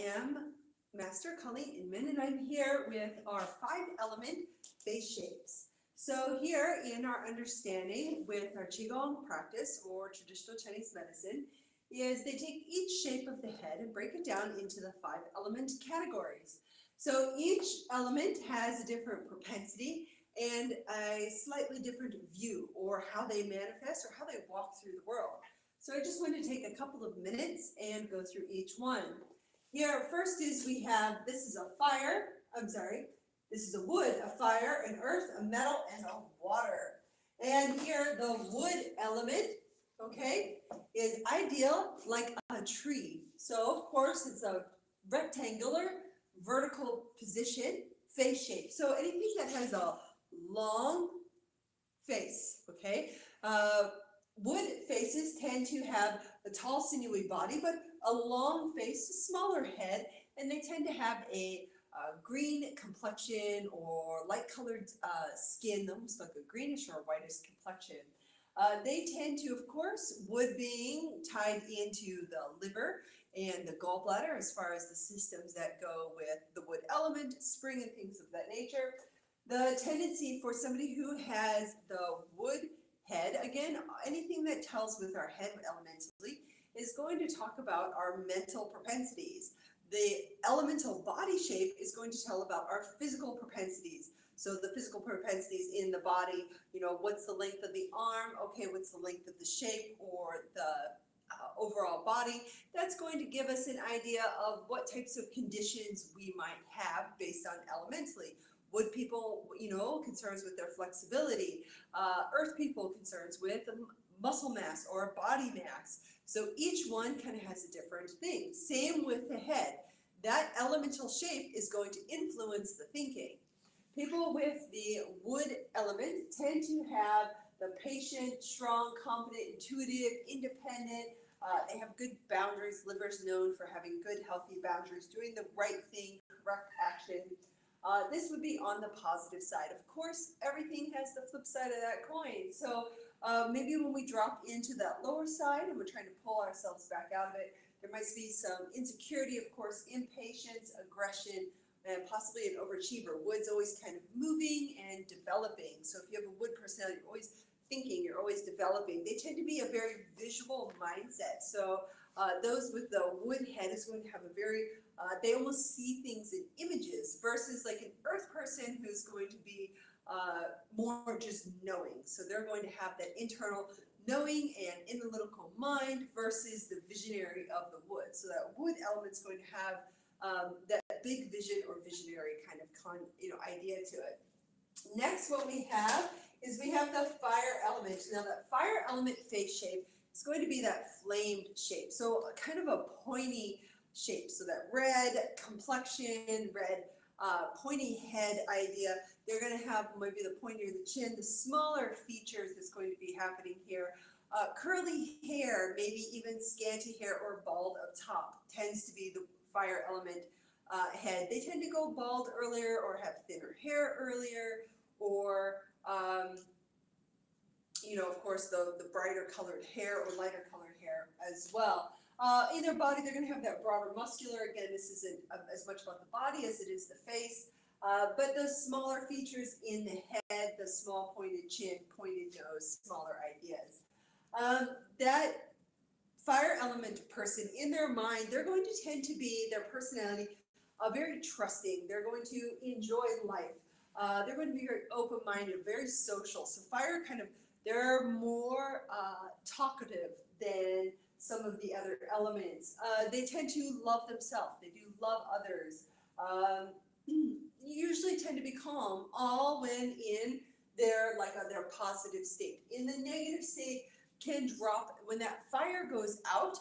am Master Colleen Inman, and I'm here with our 5-element face shapes. So here in our understanding with our Qigong practice or traditional Chinese medicine is they take each shape of the head and break it down into the 5-element categories. So each element has a different propensity and a slightly different view or how they manifest or how they walk through the world. So I just want to take a couple of minutes and go through each one. Here, first is we have, this is a fire, this is a wood, a fire, an earth, a metal, and a water. And here, the wood element, okay, is ideal like a tree. So, of course, it's a rectangular, vertical position, face shape. So anything that has a long face, okay? Wood faces tend to have a tall, sinewy body, but a long face, a smaller head, and they tend to have a green complexion or light-colored skin, almost like a greenish or whitish complexion. They tend to, of course, wood being tied into the liver and the gallbladder as far as the systems that go with the wood element, spring, and things of that nature. The tendency for somebody who has the wood head, again, anything that tells with our head elementally, is going to talk about our mental propensities. The elemental body shape is going to tell about our physical propensities. So the physical propensities in the body, what's the length of the arm? Okay, what's the length of the shape or the overall body? That's going to give us an idea of what types of conditions we might have based on elementally. Wood people, concerns with their flexibility. Earth people, concerns with muscle mass or body mass. So each one kind of has a different thing. Same with the head. That elemental shape is going to influence the thinking. People with the wood element tend to have the patient, strong, confident, intuitive, independent. They have good boundaries. Liver's known for having good, healthy boundaries, doing the right thing, correct action. This would be on the positive side. Of course, everything has the flip side of that coin. So maybe when we drop into that lower side and we're trying to pull ourselves back out of it, there might be some insecurity, of course, impatience, aggression, and possibly an overachiever. Wood's always kind of moving and developing. So if you have a wood personality, you're always thinking, you're always developing. They tend to be a very visual mindset. So those with the wood head is going to have a very they almost see things in images versus like an earth person who's going to be more just knowing. So they're going to have that internal knowing and analytical mind versus the visionary of the wood. So that wood element's going to have that big vision or visionary kind of idea to it. Next, what we have is we have the fire element. Now that fire element face shape is going to be that flamed shape. So kind of a pointy shape. So that red complexion, red pointy head idea. They're going to have maybe the pointier the chin, the smaller features that's going to be happening here. Curly hair, maybe even scanty hair or bald up top tends to be the fire element head. They tend to go bald earlier or have thinner hair earlier or of course, the brighter colored hair or lighter colored hair as well. In their body, they're going to have that broader muscular. Again, this isn't as much about the body as it is the face. But the smaller features in the head, the small pointed chin, pointed nose, smaller ideas. That fire element person, in their mind, they're going to tend to be, their personality, very trusting. They're going to enjoy life. They're going to be very open-minded, very social. So fire they're more talkative than some of the other elements. They tend to love themselves. They do love others. Usually tend to be calm, all when in their positive state. In the negative state can drop when that fire goes out.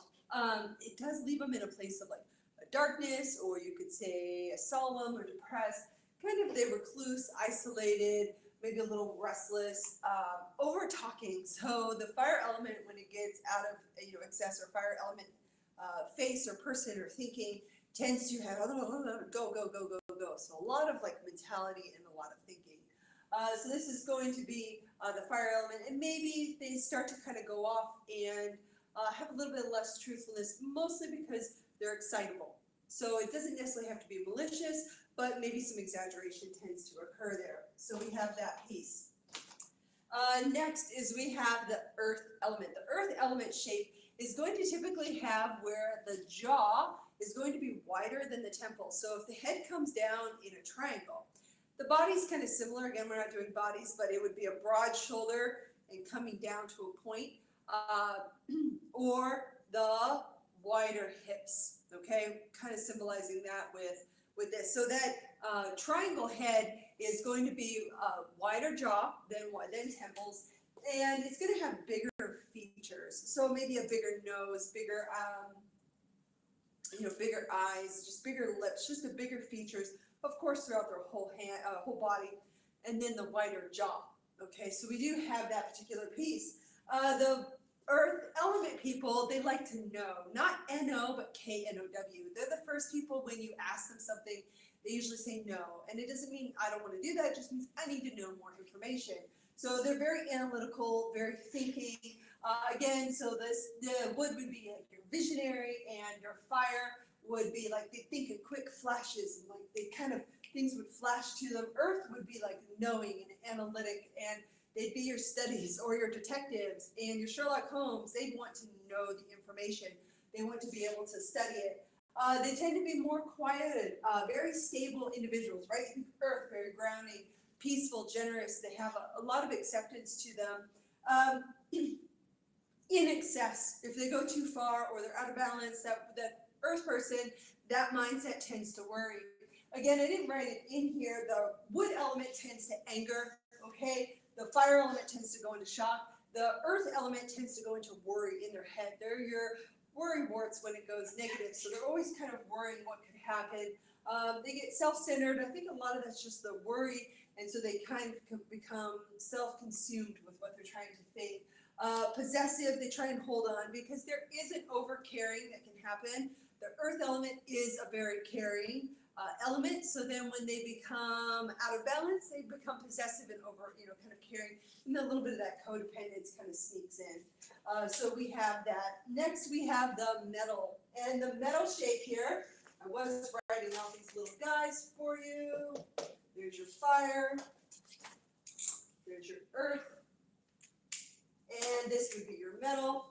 It does leave them in a place of like a darkness, or you could say a solemn or depressed. Kind of they're recluse, isolated, maybe a little restless, over talking. So the fire element, when it gets out of excess, or fire element face or person or thinking, tends to have go, go, go, go, go. So a lot of mentality and a lot of thinking. So this is going to be the fire element, and maybe they start to kind of go off and have a little bit less truthfulness, mostly because they're excitable. So it doesn't necessarily have to be malicious, but maybe some exaggeration tends to occur there. So we have that piece. Next is we have the earth element. The earth element shape is going to typically have where the jaw is going to be wider than the temple. So if the head comes down in a triangle, the body's kind of similar. Again, we're not doing bodies, but it would be a broad shoulder and coming down to a point, or the wider hips, okay? Kind of symbolizing that with this. So that triangle head is going to be a wider jaw than temples, and it's going to have bigger features. So maybe a bigger nose, bigger, bigger eyes, just bigger lips, just the bigger features, of course, throughout their whole body, and then the wider jaw. Okay, so we do have that particular piece. The earth element people, they like to know, not N-O, but K-N-O-W. They're the first people when you ask them something, they usually say no. And it doesn't mean I don't want to do that, it just means I need to know more information. So they're very analytical, very thinking. Again, so the wood would be like your visionary, and your fire would be like they think in quick flashes, and like they kind of, things would flash to them. Earth would be like knowing and analytic, and they'd be your studies or your detectives and your Sherlock Holmes. They'd want to know the information. They want to be able to study it. They tend to be more quieted, very stable individuals, right? Earth, very grounding, peaceful, generous. They have a lot of acceptance to them. In excess, if they go too far or they're out of balance, that earth person, that mindset tends to worry. Again, I didn't write it in here. The wood element tends to anger, okay? The fire element tends to go into shock. The earth element tends to go into worry in their head. They're your worry warts when it goes negative. So they're always kind of worrying what could happen. They get self-centered. I think a lot of that's just the worry. And so they kind of become self-consumed with what they're trying to think. Possessive, they try and hold on because there is an over-caring that can happen. The earth element is a very caring element, so then when they become out of balance, they become possessive and over, kind of caring, and a little bit of that codependence kind of sneaks in. So we have that. Next, we have the metal, and the metal shape here, I was writing all these little guys for you. There's your fire, there's your earth, and this would be your metal.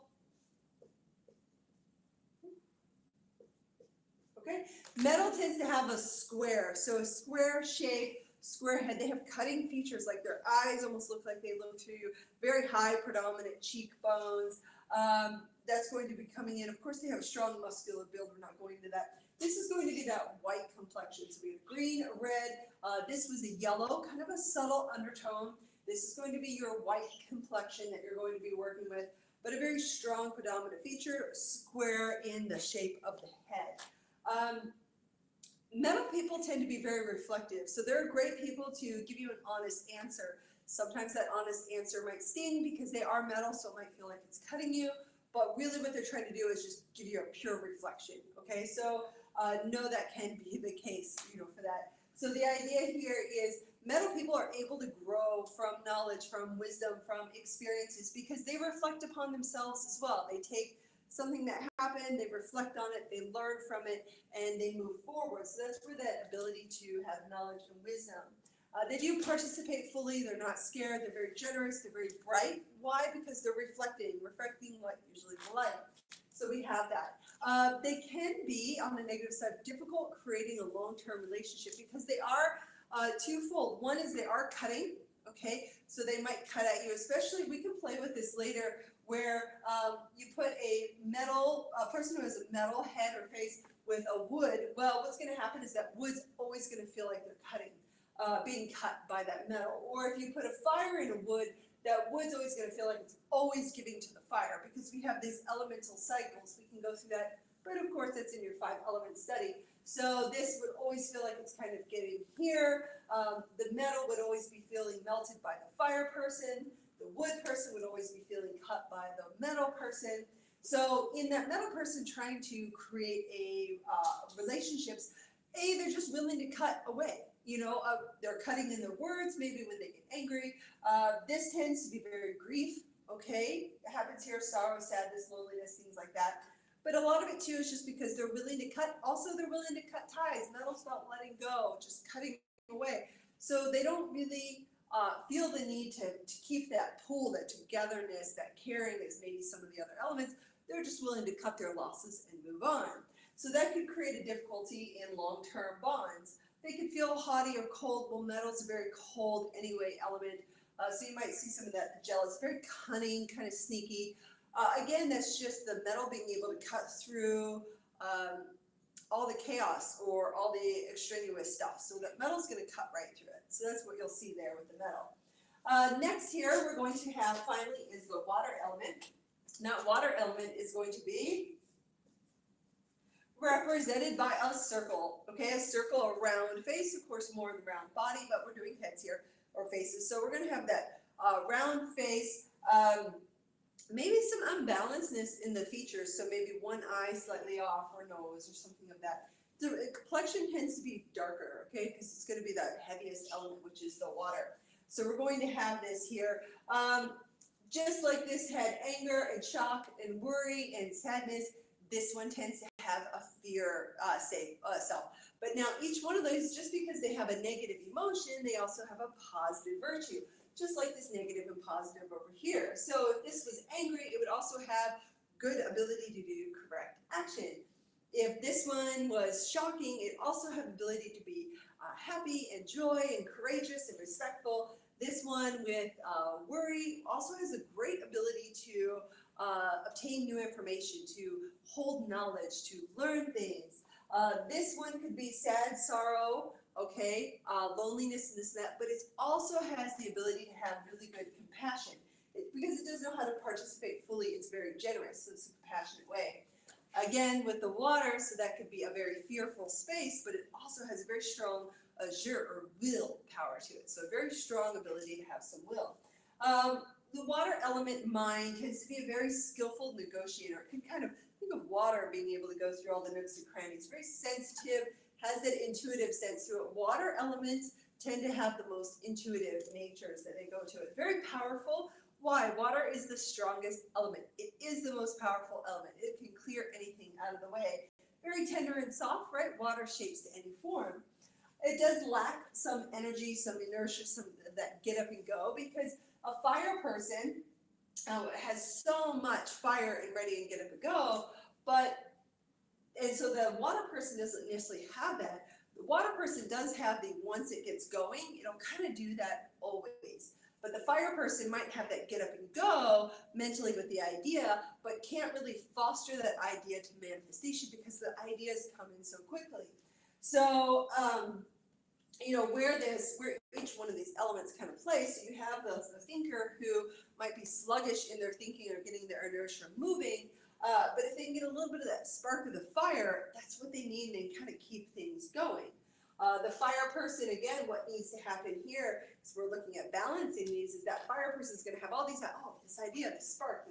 Okay, metal tends to have a square, so a square shape, square head. They have cutting features, like their eyes almost look like they look through you. Very high predominant cheekbones. That's going to be coming in. Of course, they have a strong muscular build. We're not going into that. This is going to be that white complexion. So we have green, red. This was a yellow, kind of a subtle undertone. This is going to be your white complexion that you're going to be working with, but a very strong predominant feature, square in the shape of the head. Metal people tend to be very reflective, so they're great people to give you an honest answer. Sometimes that honest answer might sting because they are metal, so it might feel like it's cutting you, but really what they're trying to do is just give you a pure reflection, okay? So no, that can be the case, for that. So the idea here is metal people are able to grow from knowledge, from wisdom, from experiences, because they reflect upon themselves as well. They take something that happened, they reflect on it, they learn from it, and they move forward. So that's where that ability to have knowledge and wisdom. They do participate fully, they're not scared, they're very generous, they're very bright. Why? Because they're reflecting light, usually the light. So we have that. They can be, on the negative side, difficult creating a long-term relationship because they are twofold. One is they are cutting, okay? So they might cut at you, especially, we can play with this later, where you put a person who has a metal head or face with a wood. Well, what's going to happen is that wood's always going to feel like they're being cut by that metal. Or if you put a fire in a wood, that wood's always going to feel like it's always giving to the fire because we have these elemental cycles. We can go through that, but of course that's in your 5-element study. So this would always feel like it's kind of getting here. The metal would always be feeling melted by the fire person. The wood person would always be feeling cut by the metal person. So in that metal person trying to create relationships, they're just willing to cut away. They're cutting in their words, maybe when they get angry. This tends to be very grief, okay? It happens here, sorrow, sadness, loneliness, things like that. But a lot of it too is just because they're willing to cut. Also, they're willing to cut ties. Metal's about letting go, just cutting away. So they don't really feel the need to keep that pull, that togetherness, that caring as maybe some of the other elements. They're just willing to cut their losses and move on. So that could create a difficulty in long-term bonds. They could feel haughty or cold. Well, metal's a very cold anyway element. So you might see some of that jealous, very cunning, kind of sneaky. Again, that's just the metal being able to cut through all the chaos or all the extraneous stuff. So that metal's going to cut right through it. So that's what you'll see there with the metal. Next here, we're going to have finally is the water element. Now, water element is going to be represented by a circle, okay? A circle, a round face, of course, more the round body, but we're doing heads here, or faces. So we're going to have that round face, maybe some unbalancedness in the features, so maybe one eye slightly off or nose or something of that. The complexion tends to be darker, okay, because it's going to be that heaviest element, which is the water. So we're going to have this here. Just like this had anger and shock and worry and sadness, this one tends to have a fear self. But now each one of those, just because they have a negative emotion, they also have a positive virtue, just like this negative and positive over here. So if this was angry, it would also have good ability to do correct action. If this one was shocking, it also had ability to be happy and joy and courageous and respectful. This one with worry also has a great ability to obtain new information, to hold knowledge, to learn things. This one could be sad, sorrow, okay, loneliness and this and that, but it also has the ability to have really good compassion. Because it doesn't know how to participate fully, it's very generous, so it's a compassionate way. Again, with the water, so that could be a very fearful space, but it also has a very strong jeu or will power to it. So a very strong ability to have some will. The water element mind tends to be a very skillful negotiator. It can kind of think of water being able to go through all the nooks and crannies. Very sensitive, has that intuitive sense to it. Water elements tend to have the most intuitive natures that they go to it. Very powerful. Why? Water is the strongest element. It is the most powerful element. It can clear anything out of the way. Very tender and soft, right? Water shapes to any form. It does lack some energy, some inertia, some that get up and go, because a fire person has so much fire and ready and get up and go, and so the water person doesn't necessarily have that. The water person does have the once it gets going, it'll kind of do that always. But the fire person might have that get up and go mentally with the idea, but can't really foster that idea to manifestation because the ideas come in so quickly. So, where each one of these elements kind of play. So you have the thinker who might be sluggish in their thinking or getting their inertia moving, but if they can get a little bit of that spark of the fire, that's what they need, and they kind of keep things going. The fire person, again, what needs to happen here is we're looking at balancing these, is that fire person is going to have all these, this idea, this spark,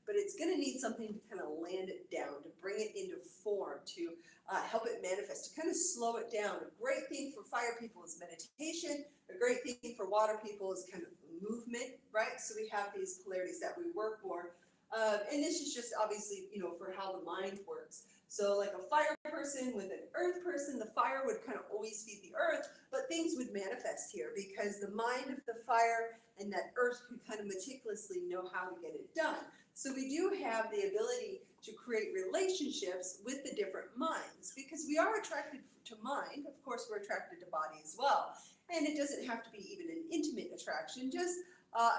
but it's going to need something to kind of land it down, to bring it into form, to help it manifest, to kind of slow it down. A great thing for fire people is meditation. A great thing for water people is kind of movement, right? So we have these polarities that we work for. And this is just obviously, for how the mind works. So like a fire person with an earth person, the fire would kind of always feed the earth, but things would manifest here because the mind of the fire and that earth could kind of meticulously know how to get it done. So we do have the ability to create relationships with the different minds because we are attracted to mind. Of course, we're attracted to body as well. And it doesn't have to be even an intimate attraction, just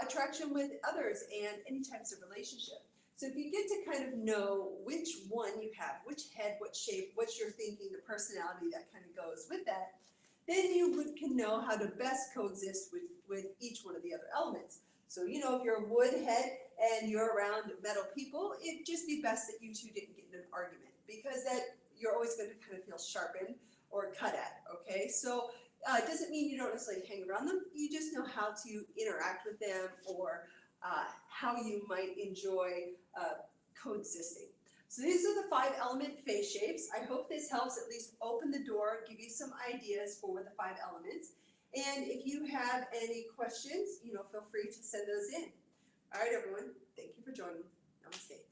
attraction with others and any types of relationship. So if you get to kind of know which one you have, which head, what shape, what you're thinking, the personality that kind of goes with that, then you can know how to best coexist with each one of the other elements. So, if you're a wood head and you're around metal people, it'd just be best that you two didn't get in an argument because that you're always going to kind of feel sharpened or cut at, okay? So it doesn't mean you don't necessarily hang around them. You just know how to interact with them or how you might enjoy coexisting. So these are the 5 element face shapes. I hope this helps at least open the door, give you some ideas for the 5 elements. And if you have any questions, feel free to send those in. All right, everyone. Thank you for joining. Namaste.